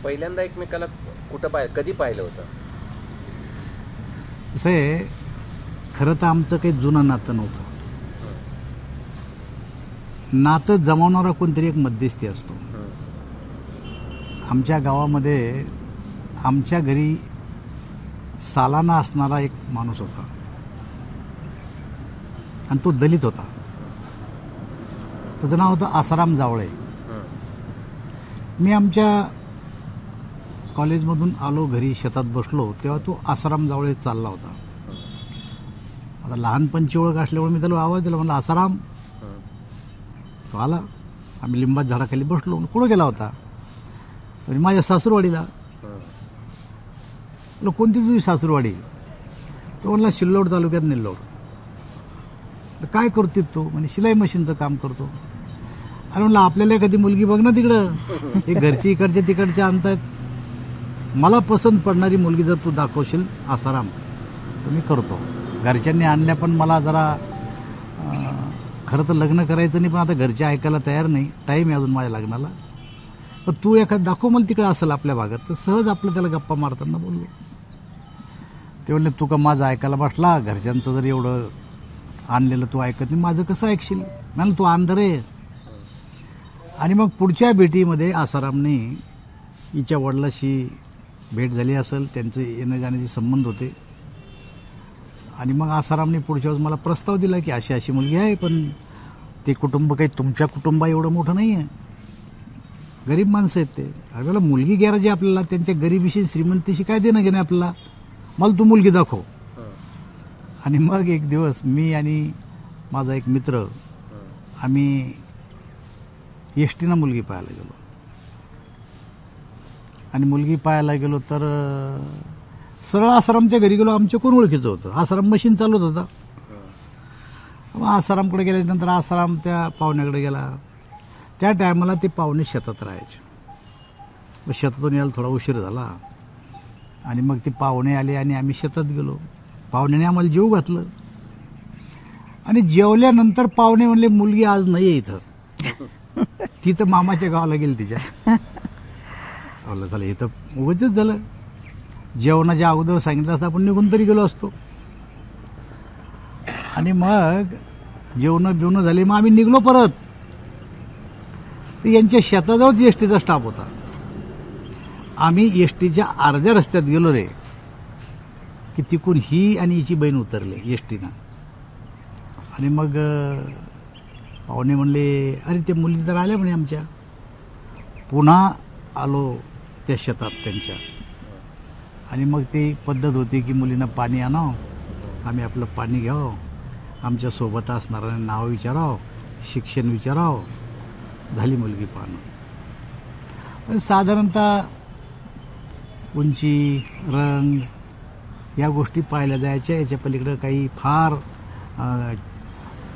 पहिल्यांदा एकमेकाला कुठं कधी पाहिलं होतं? असं आहे, खरं तर आमचं काही जुनं नातं नव्हतं. नातं जमावणारा कोणतरी एक मध्यस्थी असतो. आमच्या गावामध्ये आमच्या घरी सालाना असणारा एक माणूस होता आणि तो दलित होता. त्याचं नाव होतं आसाराम जावळे. मी आमच्या कॉलेजमधून आलो, घरी शेतात बसलो, तेव्हा तो आसाराम जावळे चालला होता. आता लहानपणची ओळख असल्यामुळे मी त्याला आवाज दिला, म्हणलं आसाराम. तो आला. आम्ही लिंबात झाडाखाली बसलो. कुठं गेला होता? तर माझ्या सासूरवाडीला. कोणती तुझी सासूरवाडी? तो म्हणला सिल्लोड तालुक्यात निल्लोड. काय करतो तो? म्हणजे शिलाई मशीनचं काम करतो. अरे म्हणलं आपल्याला कधी मुलगी बघ ना तिकडं, हे घरची इकडच्या तिकडच्या आणतायत. मला पसंत पडणारी मुलगी जर तू दाखवशील आसाराम तर मी करतो. घरच्यांनी आणल्या, पण मला जरा खरं तर लग्न करायचं नाही, पण आता घरचे ऐकायला तयार नाही. टाईम आहे अजून माझ्या लग्नाला. पण तू एखादं दाखव मला तिकडं असेल आपल्या भागात. तर सहज आपलं त्याला गप्पा मारताना बोललो. ते म्हणले तू का माझं ऐकायला बसला? घरच्यांचं जर एवढं आणलेलं तू ऐकत नाही, माझं कसं ऐकशील? म्हणलं तू आंधळ आहे. आणि मग पुढच्या भेटीमध्ये आसारामने हिच्या वडिलाशी भेट झाली असेल, त्यांचे येण्या जाण्याचे संबंध होते. आणि मग आसारामने पुढच्या वेळेस मला प्रस्ताव दिला की अशी अशी मुलगी आहे, पण ते कुटुंब काही तुमच्या कुटुंबा एवढं मोठं नाही आहे, गरीब माणसं आहेत ते. अरे मला मुलगी घ्या जे आपल्याला, त्यांच्या गरिबीशी श्रीमंतीशी काय देणं घेणं आपल्याला, मला तू मुलगी दाखव. आणि मग एक दिवस मी आणि माझा एक मित्र आम्ही एसटीनं मुलगी पाहायला गेलो. आणि मुलगी पाहायला गेलो तर सरळ आसारामच्या घरी गेलो. आमच्या कोण ओळखीचं होतं? आसाराम मशीन चालवत होता. मग आसारामकडे गेल्यानंतर आसाराम त्या पाहुण्याकडे गेला. त्या टायमाला ते पाहुणे शेतात राहायचे. मग शेतातून यायला थोडा उशीर झाला आणि मग ते पाहुणे आले आणि आम्ही शेतात गेलो. पाहुण्याने आम्हाला जेवू घातलं आणि जेवल्यानंतर पाहुणे म्हणले मुलगी आज नाही आहे इथं, ती तर मामाच्या गावाला गेली तिच्या. आवलं झालं, हे तर उगाच झालं. जेवणाच्या अगोदर सांगितलं असतं आपण निघून तरी गेलो असतो. आणि मग जेवण बिवणं झाले, मग आम्ही निघलो परत. तर यांच्या शेताजवळ एसटीचा स्टॉप होता. आम्ही एसटीच्या अर्ध्या रस्त्यात गेलो रे, की तिकून ही आणि हिची बहीण उतरले एसटीनं. आणि मग पाहुणे म्हणले अरे ते मुली तर आल्या म्हणे आमच्या. पुन्हा आलो त्या शेतात त्यांच्या. आणि मग ती पद्धत होती की मुलींना पाणी आणावं, आम्ही आपलं पाणी घ्यावं, आमच्या सोबत असणाऱ्यांना नाव विचारावं, शिक्षण विचारावं, झाली मुलगी पाहणं. साधारणतः उंची, रंग या गोष्टी पाहिल्या जायच्या. याच्या पलीकडं काही फार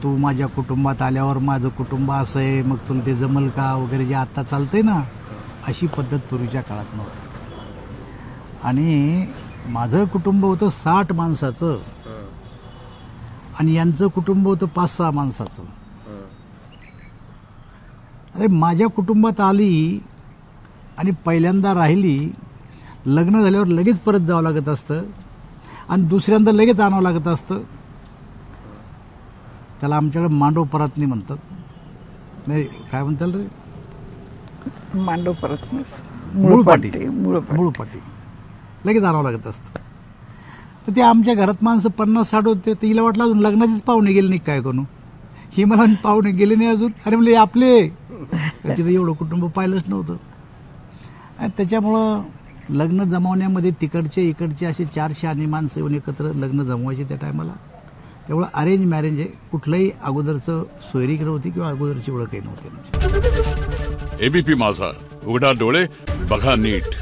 तू माझ्या कुटुंबात आल्यावर माझं कुटुंब असं आहे, मग तुला ते जमल का वगैरे जे आत्ता चालतंय ना, अशी पद्धत पूर्वीच्या काळात नव्हती. आणि माझं कुटुंब होतं 60 माणसाचं आणि यांचं कुटुंब होतं 5-6 माणसाचं. अरे माझ्या कुटुंबात आली आणि पहिल्यांदा राहिली, लग्न झाल्यावर लगेच परत जावं लागत असतं आणि दुसऱ्यांदा लगेच आणावं लागत असतं. त्याला आमच्याकडे मांडव परतनी म्हणतात. नाही काय म्हणतात रे, मांडव परतनी, मूळपाटी लगेच आणावं लागत असतं. तर ते आमच्या घरात माणसं 50-60 होते. तर हिला वाटलं अजून लग्नाचेच पाहुणे गेले नाही काय कोण. ही मला पाहुणे गेले नाही अजून. अरे म्हणजे आपले तिथं एवढं कुटुंब पाहिलंच नव्हतं. आणि त्याच्यामुळं लग्न जमवण्यामध्ये तिकडचे इकडचे असे 400 आणि माणसं येऊन एकत्र लग्न जमवायचे त्या टायमाला. त्यामुळं अरेंज मॅरेज आहे, कुठलंही अगोदरचं सोयरीक नव्हती किंवा अगोदरची ओळख काही नव्हती. एबीपी माझा, उघडा डोळे बघा नीट.